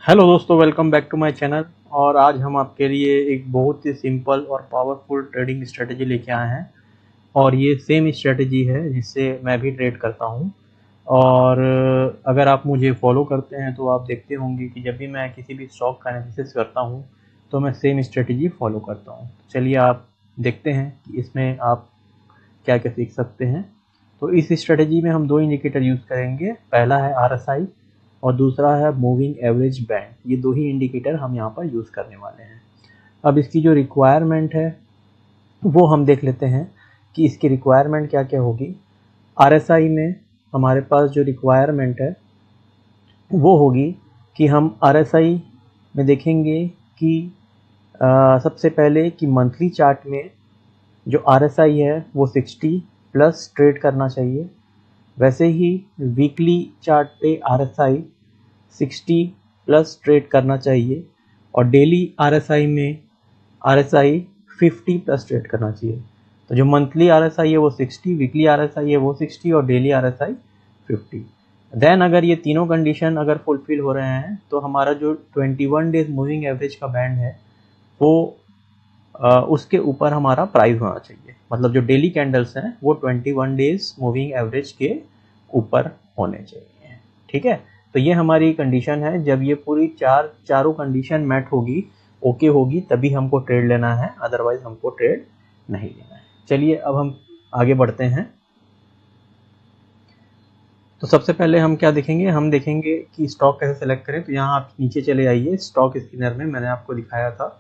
Hello दोस्तों, welcome back to my channel. और आज हम आपके लिए एक बहुत ही सिंपल और पावरफुल ट्रेडिंग स्ट्रेटजी लेके आए हैं। और ये सेम स्ट्रेटजी है जिससे मैं भी ट्रेड करता हूँ। और अगर आप मुझे फॉलो करते हैं तो आप देखते होंगे कि जब भी मैं किसी भी स्टॉक का एनालिसिस करता हूँ तो मैं सेम स्ट्रेटजी फॉलो करता हूँ। चलिए आप देखते हैं कि इसमें आप क्या क्या सीख सकते हैं। तो इस स्ट्रेटजी में हम दो इंडिकेटर यूज़ करेंगे। पहला है RSI और दूसरा है मूविंग एवरेज बैंड। ये दो ही इंडिकेटर हम यहाँ पर यूज़ करने वाले हैं। अब इसकी जो रिक्वायरमेंट है वो हम देख लेते हैं कि इसकी रिक्वायरमेंट क्या क्या होगी। RSI में हमारे पास जो रिक्वायरमेंट है वो होगी कि हम RSI में देखेंगे कि सबसे पहले कि मंथली चार्ट में जो RSI है वो 60 प्लस ट्रेड करना चाहिए। वैसे ही वीकली चार्ट पे RSI 60 प्लस ट्रेड करना चाहिए और डेली RSI में RSI 50 प्लस ट्रेड करना चाहिए। तो जो मंथली RSI है वो 60, वीकली RSI है वो 60 और डेली RSI 50। देन अगर ये तीनों कंडीशन अगर फुलफिल हो रहे हैं तो हमारा जो 21 डेज मूविंग एवरेज का बैंड है वो उसके ऊपर हमारा प्राइस होना चाहिए। मतलब जो डेली कैंडल्स हैं वो 21 डेज मूविंग एवरेज के ऊपर होने चाहिए। ठीक है, तो ये हमारी कंडीशन है। जब ये पूरी चारों कंडीशन मैट होगी, ओके होगी, तभी हमको ट्रेड लेना है, अदरवाइज हमको ट्रेड नहीं लेना है। चलिए अब हम आगे बढ़ते हैं। तो सबसे पहले हम क्या देखेंगे, हम देखेंगे कि स्टॉक कैसे सेलेक्ट करें। तो यहाँ आप नीचे चले आइए, स्टॉक स्कैनर में मैंने आपको दिखाया था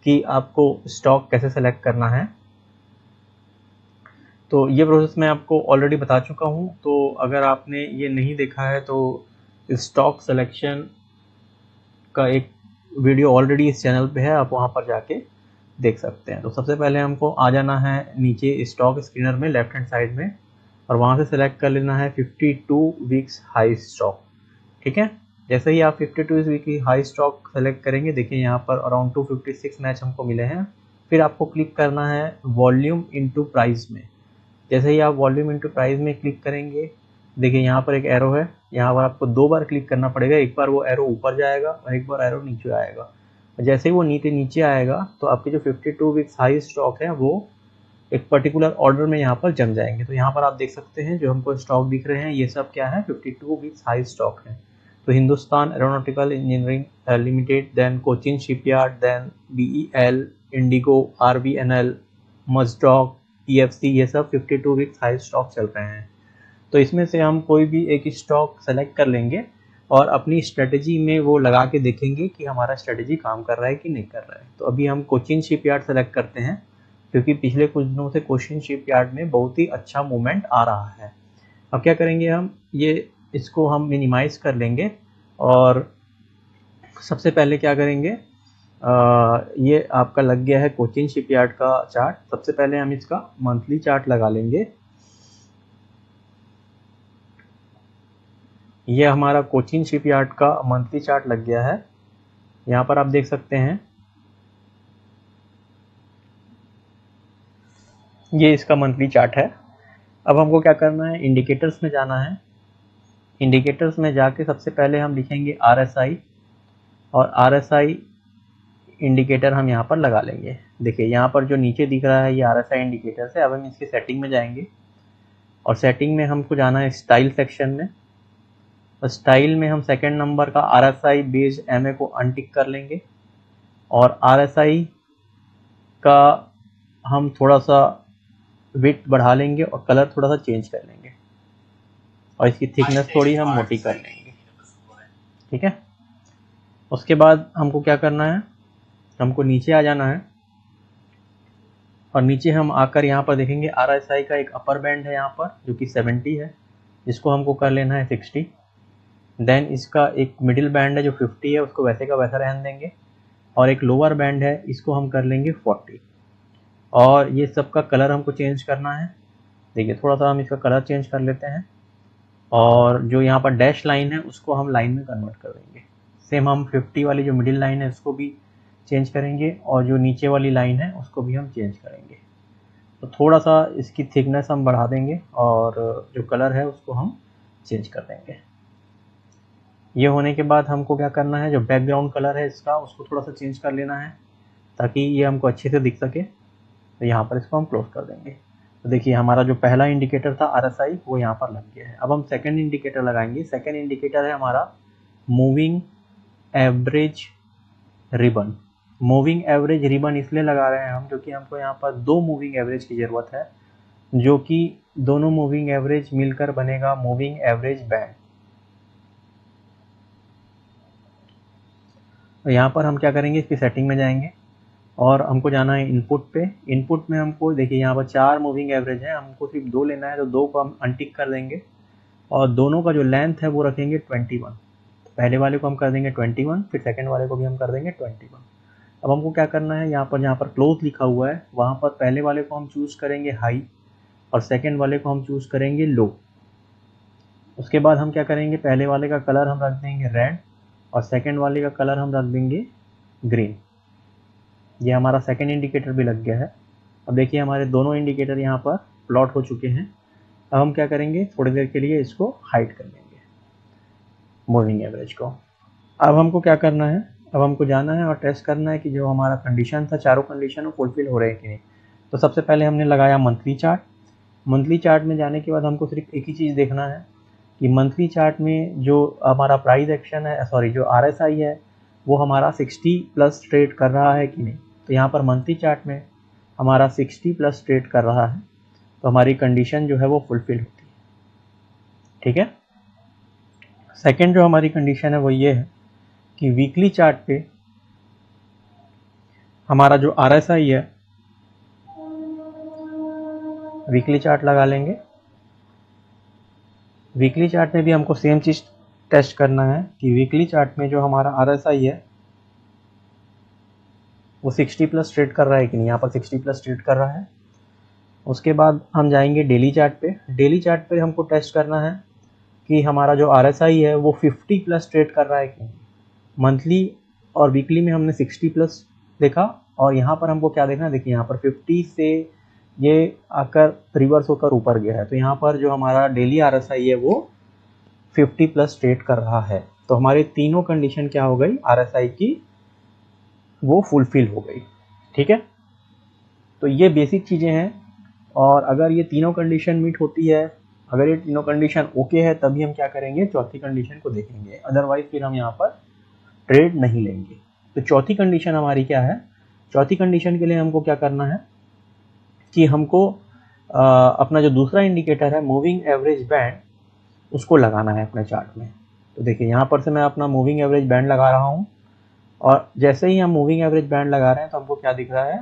कि आपको स्टॉक कैसे सेलेक्ट करना है। तो ये प्रोसेस मैं आपको ऑलरेडी बता चुका हूँ। तो अगर आपने ये नहीं देखा है तो स्टॉक सिलेक्शन का एक वीडियो ऑलरेडी इस चैनल पे है, आप वहाँ पर जाके देख सकते हैं। तो सबसे पहले हमको आ जाना है नीचे स्टॉक स्क्रीनर में लेफ्ट हैंड साइड में, और वहाँ से सेलेक्ट कर लेना है 52 वीक्स हाई स्टॉक। ठीक है, जैसे ही आप 52 वीक की हाई स्टॉक सेलेक्ट करेंगे, देखिए यहाँ पर अराउंड 256 मैच हमको मिले हैं। फिर आपको क्लिक करना है वॉल्यूम इनटू प्राइस में। जैसे ही आप वॉल्यूम इनटू प्राइस में क्लिक करेंगे, देखिए यहाँ पर एक एरो है, यहाँ पर आपको दो बार क्लिक करना पड़ेगा। एक बार वो एरो ऊपर जाएगा और एक बार एरो नीचे आएगा। जैसे ही वो नीचे आएगा तो आपके जो 52 वीक्स हाई स्टॉक है वो एक पर्टिकुलर ऑर्डर में यहाँ पर जम जाएंगे। तो यहाँ पर आप देख सकते हैं जो हमको स्टॉक दिख रहे हैं ये सब क्या है, 52 वीक्स हाई स्टॉक है। तो Hindustan Aeronautical Engineering Limited, then Cochin Shipyard, then BEL, IndiGo, RVNL, Mazdock, TFC, ये सब 52 वीक्स हाई स्टॉक चल रहे हैं। तो इसमें से हम कोई भी एक स्टॉक सेलेक्ट कर लेंगे और अपनी स्ट्रेटजी में वो लगा के देखेंगे कि हमारा स्ट्रेटजी काम कर रहा है कि नहीं कर रहा है। तो अभी हम कोचिन शिपयार्ड सेलेक्ट करते हैं क्योंकि पिछले कुछ दिनों से कोचिन शिपयार्ड में बहुत ही अच्छा मूवमेंट आ रहा है। अब क्या करेंगे, हम ये इसको हम मिनिमाइज कर लेंगे और सबसे पहले क्या करेंगे, ये आपका लग गया है कोचिन शिपयार्ड का चार्ट। सबसे पहले हम इसका मंथली चार्ट लगा लेंगे। ये हमारा कोचिन शिपयार्ड का मंथली चार्ट लग गया है। यहाँ पर आप देख सकते हैं ये इसका मंथली चार्ट है। अब हमको क्या करना है, इंडिकेटर्स में जाना है। इंडिकेटर्स में जाके सबसे पहले हम लिखेंगे RSI, और RSI इंडिकेटर हम यहाँ पर लगा लेंगे। देखिए यहाँ पर जो नीचे दिख रहा है ये RSI इंडिकेटर है। अब हम इसकी सेटिंग में जाएंगे और सेटिंग में हमको जाना है स्टाइल सेक्शन में। और स्टाइल में हम सेकंड नंबर का RSI बेस्ड MA को अनटिक कर लेंगे और RSI का हम थोड़ा सा विड्थ बढ़ा लेंगे और कलर थोड़ा सा चेंज कर लेंगे और इसकी थिकनेस थोड़ी हम मोटी कर लेंगे। ठीक है, उसके बाद हमको क्या करना है, हमको नीचे आ जाना है और नीचे हम आकर यहाँ पर देखेंगे RSI का एक अपर बैंड है यहाँ पर जो कि 70 है, जिसको हमको कर लेना है 60। देन इसका एक मिडिल बैंड है जो 50 है, उसको वैसे का वैसा रहने देंगे। और एक लोअर बैंड है, इसको हम कर लेंगे 40। और ये सब का कलर हमको चेंज करना है। देखिए थोड़ा सा हम इसका कलर चेंज कर लेते हैं और जो यहाँ पर डैश लाइन है उसको हम लाइन में कन्वर्ट कर देंगे। सेम हम 50 वाली जो मिडिल लाइन है उसको भी चेंज करेंगे और जो नीचे वाली लाइन है उसको भी हम चेंज करेंगे। तो थोड़ा सा इसकी थिकनेस हम बढ़ा देंगे और जो कलर है उसको हम चेंज कर देंगे। ये होने के बाद हमको क्या करना है, जो बैकग्राउंड कलर है इसका उसको थोड़ा सा चेंज कर लेना है ताकि ये हमको अच्छे से दिख सके। तो यहाँ पर इसको हम क्लोज कर देंगे। तो देखिए हमारा जो पहला इंडिकेटर था RSI वो यहाँ पर लग गया है। अब हम सेकंड इंडिकेटर लगाएंगे। सेकंड इंडिकेटर है हमारा moving average ribbon. Moving average ribbon इसलिए लगा रहे हैं हम क्योंकि हमको यहाँ पर 2 मूविंग एवरेज की ज़रूरत है, जो कि दोनों मूविंग एवरेज मिलकर बनेगा मूविंग एवरेज बैंड। तो यहाँ पर हम क्या करेंगे, इसकी सेटिंग में जाएंगे और हमको जाना है इनपुट पे। इनपुट में हमको देखिए यहाँ पर 4 मूविंग एवरेज है, हमको सिर्फ 2 लेना है, तो 2 को हम अनटिक कर देंगे और दोनों का जो लेंथ है वो रखेंगे 21। पहले वाले को हम कर देंगे 21, फिर सेकंड वाले को भी हम कर देंगे 21। अब हमको क्या करना है, यहाँ पर जहाँ पर क्लोज लिखा हुआ है वहाँ पर पहले वाले को हम चूज़ करेंगे हाई और सेकंड वाले को हम चूज़ करेंगे लो। उसके बाद हम क्या करेंगे, पहले वाले का कलर हम रख देंगे रेड और सेकंड वाले का कलर हम रख देंगे ग्रीन। ये हमारा सेकंड इंडिकेटर भी लग गया है। अब देखिए हमारे दोनों इंडिकेटर यहाँ पर प्लॉट हो चुके हैं। अब हम क्या करेंगे, थोड़ी देर के लिए इसको हाइड कर देंगे मूविंग एवरेज को। अब हमको क्या करना है, अब हमको जाना है और टेस्ट करना है कि जो हमारा कंडीशन था, चारों कंडीशन वो फुलफिल हो रहे हैं कि नहीं। तो सबसे पहले हमने लगाया मंथली चार्ट। मंथली चार्ट में जाने के बाद हमको सिर्फ एक ही चीज़ देखना है कि मंथली चार्ट में जो हमारा प्राइस एक्शन है, सॉरी जो RSI है वो हमारा 60+ ट्रेड कर रहा है कि नहीं। तो यहाँ पर मंथली चार्ट में हमारा 60+ ट्रेड कर रहा है, तो हमारी कंडीशन जो है वो फुलफिल होती है। ठीक है। सेकंड जो हमारी कंडीशन है वो ये है कि वीकली चार्ट पे हमारा जो RSI है, वीकली चार्ट लगा लेंगे। वीकली चार्ट में भी हमको सेम चीज़ टेस्ट करना है कि वीकली चार्ट में जो हमारा RSI है वो 60+ ट्रेड कर रहा है कि नहीं। यहाँ पर 60+ ट्रेड कर रहा है। उसके बाद हम जाएंगे डेली चार्ट पे। डेली चार्ट पे हमको टेस्ट करना है कि हमारा जो RSI है वो 50+ ट्रेड कर रहा है कि नहीं। मंथली और वीकली में हमने 60+ देखा और यहाँ पर हमको क्या देखना है, देखिए यहाँ पर 50 से ये आकर रिवर्स होकर ऊपर गया है, तो यहाँ पर जो हमारा डेली RSI है वो 50+ ट्रेड कर रहा है। तो हमारे तीनों कंडीशन क्या हो गई, RSI की वो फुलफिल हो गई। ठीक है। तो ये बेसिक चीज़ें हैं और अगर ये तीनों कंडीशन मीट होती है, अगर ये तीनों कंडीशन ओके है, तभी हम क्या करेंगे, चौथी कंडीशन को देखेंगे। अदरवाइज फिर हम यहाँ पर ट्रेड नहीं लेंगे। तो चौथी कंडीशन हमारी क्या है, चौथी कंडीशन के लिए हमको क्या करना है कि हमको अपना जो दूसरा इंडिकेटर है मूविंग एवरेज बैंड, उसको लगाना है अपने चार्ट में। तो देखिए यहाँ पर से मैं अपना मूविंग एवरेज बैंड लगा रहा हूँ और जैसे ही हम मूविंग एवरेज बैंड लगा रहे हैं तो हमको क्या दिख रहा है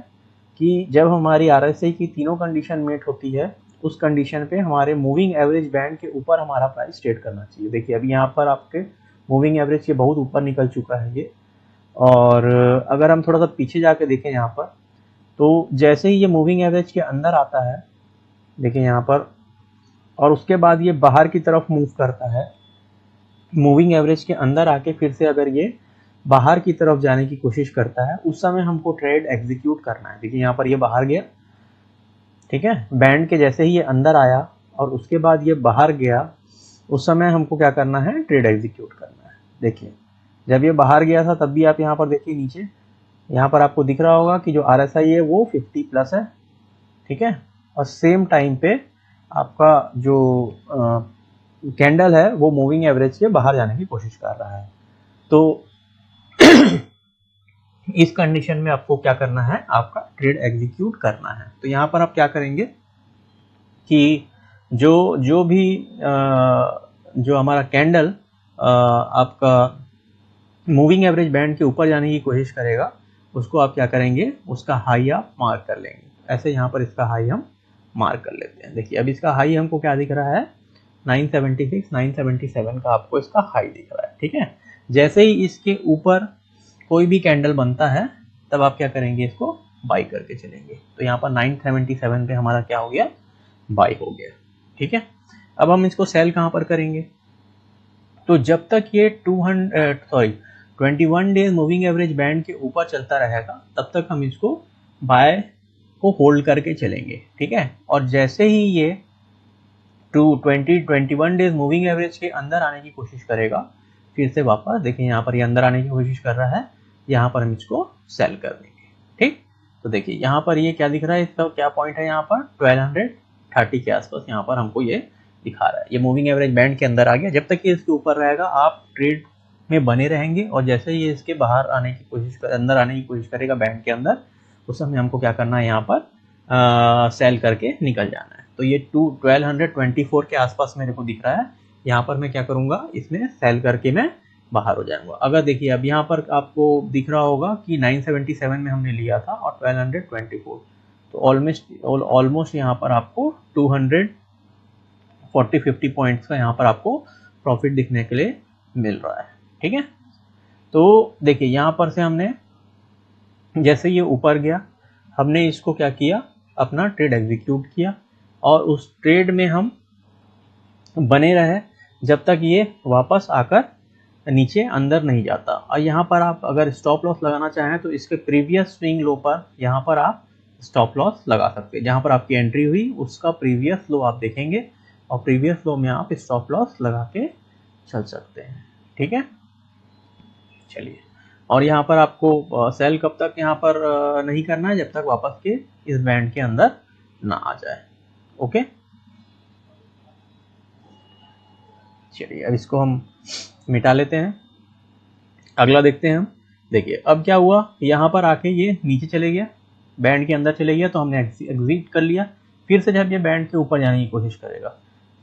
कि जब हमारी RSI की तीनों कंडीशन मेट होती है, उस कंडीशन पे हमारे मूविंग एवरेज बैंड के ऊपर हमारा प्राइस ट्रेड करना चाहिए। देखिए अभी यहाँ पर आपके मूविंग एवरेज के बहुत ऊपर निकल चुका है ये। और अगर हम थोड़ा सा पीछे जाके देखें यहाँ पर, तो जैसे ही ये मूविंग एवरेज के अंदर आता है, देखिए यहाँ पर, और उसके बाद ये बाहर की तरफ मूव करता है, मूविंग एवरेज के अंदर आके फिर से अगर ये बाहर की तरफ जाने की कोशिश करता है, उस समय हमको ट्रेड एग्जीक्यूट करना है। देखिए यहाँ पर ये बाहर गया, ठीक है, बैंड के जैसे ही ये अंदर आया और उसके बाद ये बाहर गया, उस समय हमको क्या करना है, ट्रेड एग्जीक्यूट करना है। देखिए जब ये बाहर गया था तब भी आप यहाँ पर देखिए नीचे, यहाँ पर आपको दिख रहा होगा कि जो RSI है वो 50+ है। ठीक है। और सेम टाइम पे आपका जो कैंडल है वो मूविंग एवरेज के बाहर जाने की कोशिश कर रहा है। तो इस कंडीशन में आपको क्या करना है, आपका ट्रेड एग्जीक्यूट करना है। तो यहाँ पर आप क्या करेंगे कि जो भी जो हमारा कैंडल आपका मूविंग एवरेज बैंड के ऊपर जाने की कोशिश करेगा, उसको आप क्या करेंगे, उसका हाई आप मार्क कर लेंगे। ऐसे यहाँ पर इसका हाई हम मार्क कर लेते हैं। देखिए अब इसका हाई हमको क्या दिख रहा है, 976, 977 का आपको इसका हाई दिख रहा है। ठीक है। जैसे ही इसके ऊपर कोई भी कैंडल बनता है तब आप क्या करेंगे, इसको बाई करके चलेंगे। तो यहाँ पर 977 पे हमारा क्या हो गया, बाई हो गया। ठीक है। अब हम इसको सेल कहाँ पर करेंगे, तो जब तक ये 21 डेज मूविंग एवरेज बैंड के ऊपर चलता रहेगा तब तक हम इसको बाय को होल्ड करके चलेंगे। ठीक है। और जैसे ही ये 21 डेज मूविंग एवरेज के अंदर आने की कोशिश करेगा, फिर से वापस देखिए यहाँ पर ये अंदर आने की कोशिश कर रहा है, यहाँ पर हम इसको सेल कर देंगे। ठीक, तो देखिए यहाँ पर ये क्या दिख रहा है, इसका क्या पॉइंट है, यहाँ पर 1230 के आसपास यहाँ पर हमको ये दिखा रहा है। ये मूविंग एवरेज बैंड के अंदर आ गया। जब तक ये इसके ऊपर रहेगा आप ट्रेड में बने रहेंगे, और जैसे ही ये इसके बाहर आने की कोशिश अंदर आने की कोशिश करेगा बैंड के अंदर, उस समय हमको क्या करना है, यहाँ पर सेल करके निकल जाना है। तो ये 1224 के आसपास मेरे को दिख रहा है, यहाँ पर मैं क्या करूँगा, इसमें सेल करके मैं बाहर हो जाऊंगा। अगर देखिए अब यहाँ पर आपको दिख रहा होगा कि 977 में हमने लिया था और 1224, तो ऑलमोस्ट यहाँ पर आपको 240-50 पॉइंट्स का यहाँ पर आपको प्रॉफिट दिखने के लिए मिल रहा है। ठीक है, तो देखिए यहाँ पर से हमने जैसे ये ऊपर गया, हमने इसको क्या किया, अपना ट्रेड एग्जीक्यूट किया, और उस ट्रेड में हम बने रहे जब तक ये वापस आकर नीचे अंदर नहीं जाता। और यहाँ पर आप अगर स्टॉप लॉस लगाना चाहें तो इसके प्रीवियस स्विंग लो पर यहाँ पर आप स्टॉप लॉस लगा सकते हैं। जहाँ पर आपकी एंट्री हुई उसका प्रीवियस लो आप देखेंगे, और प्रीवियस लो में आप स्टॉप लॉस लगा के चल सकते हैं। ठीक है, चलिए, और यहाँ पर आपको सेल कब तक यहाँ पर नहीं करना है, जब तक वापस के इस बैंड के अंदर ना आ जाए। ओके, चलिए अब इसको हम मिटा लेते हैं, अगला देखते हैं हम। देखिए अब क्या हुआ, यहाँ पर आके ये नीचे चले गया, बैंड के अंदर चले गया, तो हमने एग्जिट कर लिया। फिर से जब ये बैंड के ऊपर जाने की कोशिश करेगा,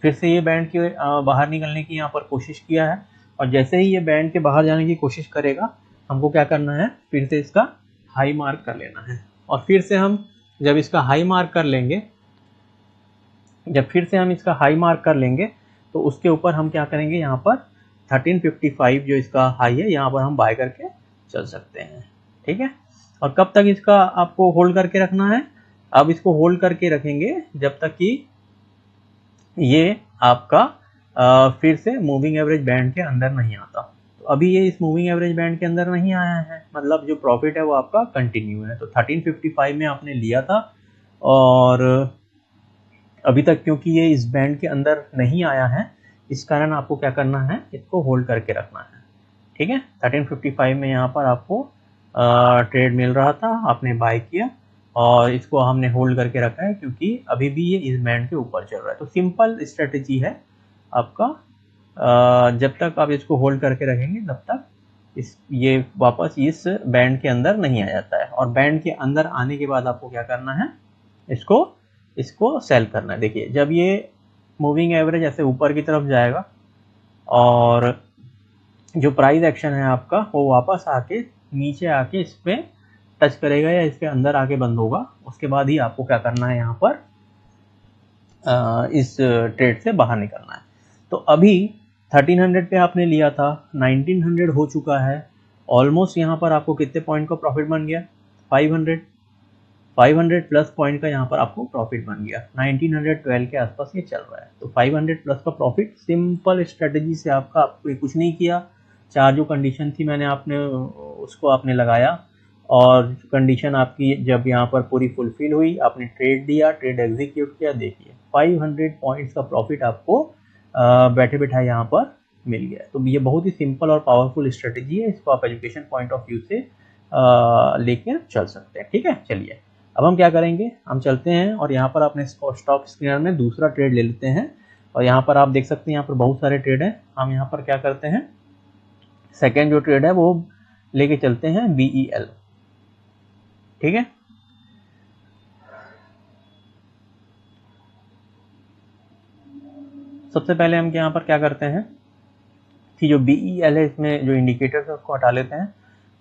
फिर से ये बैंड के बाहर निकलने की यहाँ पर कोशिश किया है, और जैसे ही ये बैंड के बाहर जाने की कोशिश करेगा, हमको क्या करना है, फिर से इसका हाई मार्क कर लेना है। और फिर से हम जब इसका हाई मार्क कर लेंगे, तो उसके ऊपर हम क्या करेंगे, यहाँ पर 1355 जो इसका हाई है, यहाँ पर हम बाय करके चल सकते हैं। ठीक है, और कब तक इसका आपको होल्ड करके रखना है, अब इसको होल्ड करके रखेंगे जब तक कि ये आपका फिर से मूविंग एवरेज बैंड के अंदर नहीं आता। तो अभी ये इस मूविंग एवरेज बैंड के अंदर नहीं आया है, मतलब जो प्रॉफिट है वो आपका कंटिन्यू है। तो 1355 में आपने लिया था, और अभी तक क्योंकि ये इस बैंड के अंदर नहीं आया है, इस कारण आपको क्या करना है, इसको होल्ड करके रखना है। ठीक है, 1355 में यहाँ पर आपको ट्रेड मिल रहा था, आपने बाय किया, और इसको हमने होल्ड करके रखा है क्योंकि अभी भी ये इस बैंड के ऊपर चल रहा है। तो सिंपल स्ट्रेटजी है आपका, जब तक आप इसको होल्ड करके रखेंगे तब तक ये वापस इस बैंड के अंदर नहीं आ जाता है। और बैंड के अंदर आने के बाद आपको क्या करना है, इसको सेल करना है। देखिए जब ये मूविंग एवरेज ऐसे ऊपर की तरफ जाएगा, और जो प्राइस एक्शन है आपका वो वापस आके नीचे आके इस पे टच करेगा या इसके अंदर आके बंद होगा, उसके बाद ही आपको क्या करना है, यहाँ पर इस ट्रेड से बाहर निकलना है। तो अभी 1300 पे आपने लिया था, 1900 हो चुका है, ऑलमोस्ट यहाँ पर आपको कितने पॉइंट का प्रॉफिट बन गया, 500 प्लस पॉइंट का यहाँ पर आपको प्रॉफिट बन गया। 1912 के आसपास ये चल रहा है, तो 500 प्लस का प्रॉफिट सिंपल स्ट्रेटजी से आपको कुछ नहीं किया। चार जो कंडीशन थी मैंने उसको आपने लगाया, और कंडीशन आपकी जब यहाँ पर पूरी फुलफिल हुई, आपने ट्रेड दिया, ट्रेड एग्जीक्यूट किया, देखिए 500 पॉइंट्स का प्रॉफिट आपको बैठे बैठाए यहाँ पर मिल गया। तो ये बहुत ही सिंपल और पावरफुल स्ट्रेटजी है, इसको आप एजुकेशन पॉइंट ऑफ व्यू से लेकर चल सकते हैं। ठीक है, चलिए अब हम क्या करेंगे, हम चलते हैं और यहाँ पर अपने स्टॉक स्क्रीनर में दूसरा ट्रेड ले लेते हैं। और यहाँ पर आप देख सकते हैं यहाँ पर बहुत सारे ट्रेड हैं। हम यहाँ पर क्या करते हैं, सेकेंड जो ट्रेड है वो लेके चलते हैं BEL। ठीक है, सबसे पहले हम यहाँ पर क्या करते हैं कि जो BEL है इसमें जो इंडिकेटर्स है उसको हटा लेते हैं,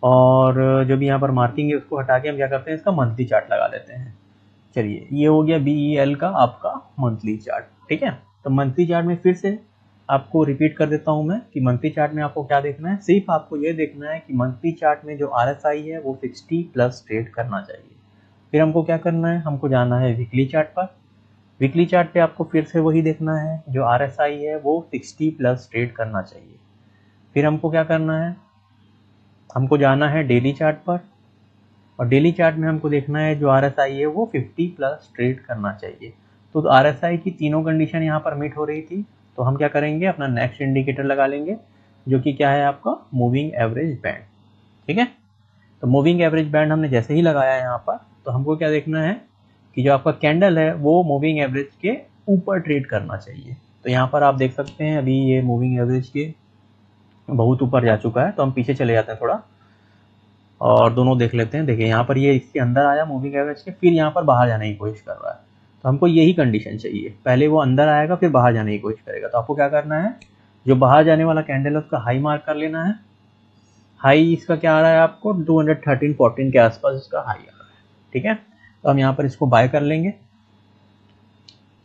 और जो भी यहाँ पर मार्किंग है उसको हटा के हम क्या करते हैं, इसका मंथली चार्ट लगा लेते हैं। चलिए ये हो गया BEL का आपका मंथली चार्ट। ठीक है, तो मंथली चार्ट में फिर से आपको रिपीट कर देता हूं मैं कि मंथली चार्ट में आपको क्या देखना है, सिर्फ आपको ये देखना है कि मंथली चार्ट में जो RSI है वो 60 प्लस ट्रेड करना चाहिए। फिर हमको क्या करना है, हमको जाना है वीकली चार्ट पर। वीकली चार्ट पे आपको फिर से वही देखना है, जो RSI है वो 60 प्लस ट्रेड करना चाहिए। फिर हमको क्या करना है, हमको जाना है डेली चार्ट पर, और डेली चार्ट में हमको देखना है जो RSI है वो 50 प्लस ट्रेड करना चाहिए। तो RSI की तीनों कंडीशन यहाँ पर मीट हो रही थी, तो हम क्या करेंगे, अपना नेक्स्ट इंडिकेटर लगा लेंगे। जो कि क्या है आपका मूविंग एवरेज बैंड। ठीक है, तो मूविंग एवरेज बैंड हमने जैसे ही लगाया यहाँ पर, तो हमको क्या देखना है कि जो आपका कैंडल है वो मूविंग एवरेज के ऊपर ट्रेड करना चाहिए। तो यहाँ पर आप देख सकते हैं अभी ये मूविंग एवरेज के बहुत ऊपर जा चुका है, तो हम पीछे चले जाते हैं थोड़ा और दोनों देख लेते हैं। देखिए यहाँ पर ये इसके अंदर आया मूविंग एवरेज के, फिर यहाँ पर बाहर जाने की कोशिश कर रहा है। तो हमको यही कंडीशन चाहिए, पहले वो अंदर आएगा फिर बाहर जाने की कोशिश करेगा। तो आपको क्या करना है, जो बाहर जाने वाला कैंडल है उसका हाई मार्क कर लेना है। हाई इसका क्या आ रहा है आपको 213.14 के आसपास इसका हाई आ रहा है। ठीक है, तो हम यहाँ पर इसको बाय कर लेंगे।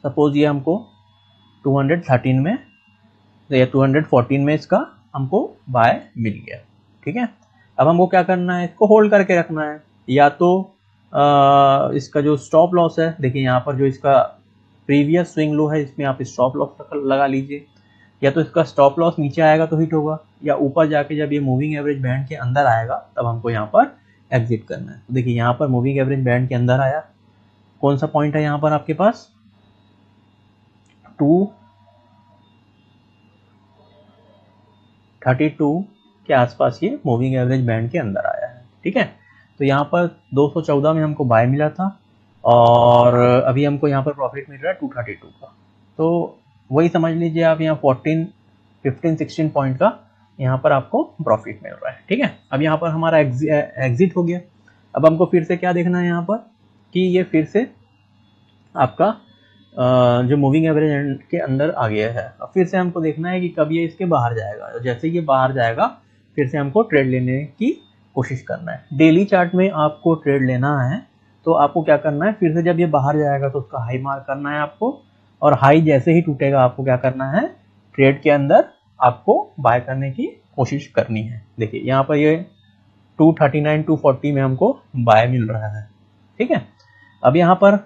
सपोज ये हमको 213 में या 214 में इसका हमको बाय मिल गया। ठीक है, अब हमको क्या करना है, इसको होल्ड करके रखना है। या तो इसका जो स्टॉप लॉस है, देखिए यहाँ पर जो इसका प्रीवियस स्विंग लो है इसमें आप स्टॉप लॉस लगा लीजिए। या तो इसका स्टॉप लॉस नीचे आएगा तो हिट होगा, या ऊपर जाके जब ये मूविंग एवरेज बैंड के अंदर आएगा तब हमको यहाँ पर एग्जिट करना है। तो देखिए यहाँ पर मूविंग एवरेज बैंड के अंदर आया, कौन सा पॉइंट है यहाँ पर आपके पास 232 के आसपास ये मूविंग एवरेज बैंड के अंदर आया है। ठीक है, तो यहाँ पर 214 में हमको बाय मिला था और अभी हमको यहाँ पर प्रॉफिट मिल रहा है 232 का। तो वही समझ लीजिए आप यहाँ 15-16 पॉइंट का यहाँ पर आपको प्रॉफिट मिल रहा है। ठीक है, अब यहाँ पर हमारा एग्जिट हो गया। अब हमको फिर से क्या देखना है यहाँ पर कि ये फिर से आपका जो मूविंग एवरेज के अंदर आ गया है। अब फिर से हमको देखना है कि कब ये इसके बाहर जाएगा। जैसे ये बाहर जाएगा फिर से हमको ट्रेड लेने की कोशिश करना है। डेली चार्ट में आपको ट्रेड लेना है तो आपको क्या करना है, फिर से जब ये बाहर जाएगा तो उसका हाई मार्क करना है आपको, और हाई जैसे ही टूटेगा आपको क्या करना है, ट्रेड के अंदर आपको बाय करने की कोशिश करनी है। देखिए यहाँ पर ये 239-240 में हमको बाय मिल रहा है। ठीक है, अब यहाँ पर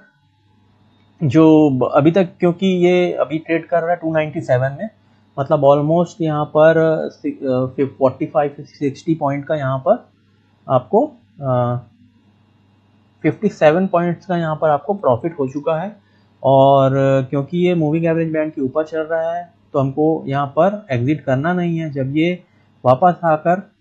जो अभी तक, क्योंकि ये अभी ट्रेड कर रहा है 297 में, मतलब ऑलमोस्ट यहाँ पर 45-60 पॉइंट का यहाँ पर आपको 57 पॉइंट्स का यहाँ पर आपको प्रॉफिट हो चुका है। और क्योंकि ये मूविंग एवरेज बैंड के ऊपर चल रहा है तो हमको यहाँ पर एग्जिट करना नहीं है। जब ये वापस आकर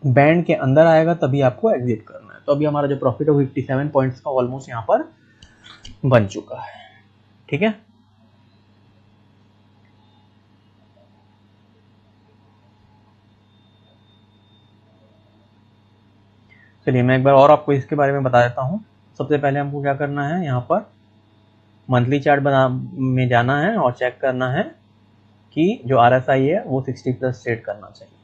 बैंड के अंदर आएगा तभी आपको एग्जिट करना है। तो अभी हमारा जो प्रॉफिट है 57 पॉइंट्स का ऑलमोस्ट यहाँ पर बन चुका है। ठीक है, चलिए मैं एक बार और आपको इसके बारे में बता देता हूँ। सबसे पहले हमको क्या करना है, यहाँ पर मंथली चार्ट में जाना है और चेक करना है कि जो RSI है वो 60 प्लस ट्रेड करना चाहिए।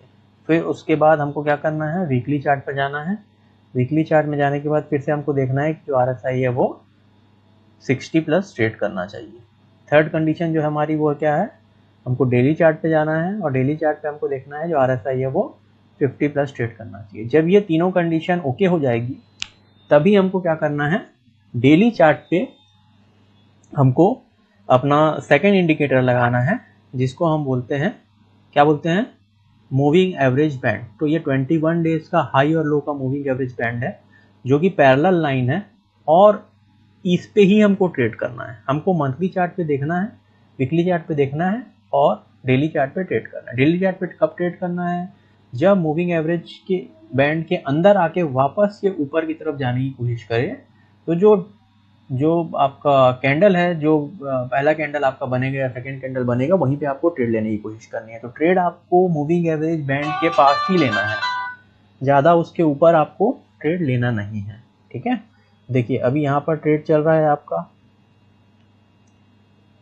फिर उसके बाद हमको क्या करना है, वीकली चार्ट पर जाना है। वीकली चार्ट में जाने के बाद फिर से हमको देखना है कि जो RSI है वो 60 प्लस ट्रेड करना चाहिए। थर्ड कंडीशन जो हमारी वो क्या है, हमको डेली चार्ट पे जाना है और डेली चार्ट पे हमको देखना है जो RSI है वो 50 प्लस ट्रेड करना चाहिए। जब ये तीनों कंडीशन ओके हो जाएगी तभी हमको क्या करना है, डेली चार्ट पे हमको अपना सेकेंड इंडिकेटर लगाना है, जिसको हम बोलते हैं, क्या बोलते हैं, मूविंग एवरेज बैंड। तो ये 21 डेज का हाई और लो का मूविंग एवरेज बैंड है जो कि पैरेलल लाइन है, और इस पे ही हमको ट्रेड करना है। हमको मंथली चार्ट पे देखना है, वीकली चार्ट पे देखना है और डेली चार्ट पे ट्रेड करना है। डेली चार्ट पे कब ट्रेड करना है, जब मूविंग एवरेज के बैंड के अंदर आके वापस ये ऊपर की तरफ जाने की कोशिश करे। तो जो आपका कैंडल है, जो पहला कैंडल आपका बनेगा या सेकंड कैंडल बनेगा, वहीं पे आपको ट्रेड लेने की कोशिश करनी है। तो ट्रेड आपको मूविंग एवरेज बैंड के पास ही लेना है, ज़्यादा उसके ऊपर आपको ट्रेड लेना नहीं है। ठीक है, देखिए अभी यहाँ पर ट्रेड चल रहा है आपका,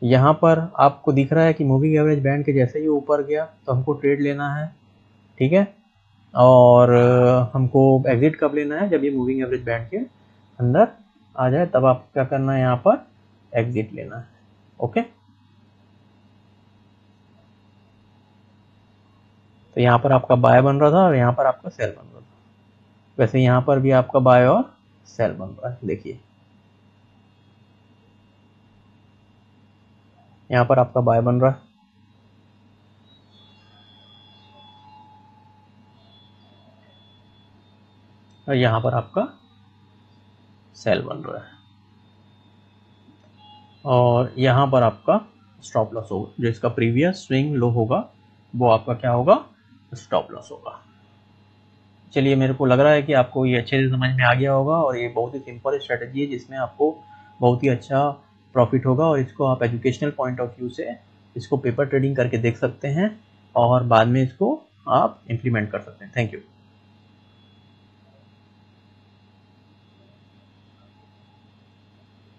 यहाँ पर आपको दिख रहा है कि मूविंग एवरेज बैंड के जैसे ही ऊपर गया तो हमको ट्रेड लेना है। ठीक है, और हमको एग्जिट कब लेना है, जब ये मूविंग एवरेज बैंड के अंदर आ जाए तब आपको क्या करना है, यहाँ पर एग्जिट लेना है। ओके, तो यहाँ पर आपका बाय बन रहा था और यहाँ पर आपका सेल बन रहा था। वैसे यहाँ पर भी आपका बाय और सेल बन रहा है। देखिए यहाँ पर आपका बाय बन रहा है और यहाँ पर आपका सेल बन रहा है, और यहाँ पर आपका स्टॉप लॉस होगा, जो इसका प्रीवियस स्विंग लो होगा वो आपका क्या होगा, स्टॉप लॉस होगा। चलिए, मेरे को लग रहा है कि आपको ये अच्छे से समझ में आ गया होगा और ये बहुत ही सिंपल स्ट्रेटजी है जिसमें आपको बहुत ही अच्छा प्रॉफिट होगा और इसको आप एजुकेशनल पॉइंट ऑफ व्यू से इसको पेपर ट्रेडिंग करके देख सकते हैं और बाद में इसको आप इम्प्लीमेंट कर सकते हैं। Thank you.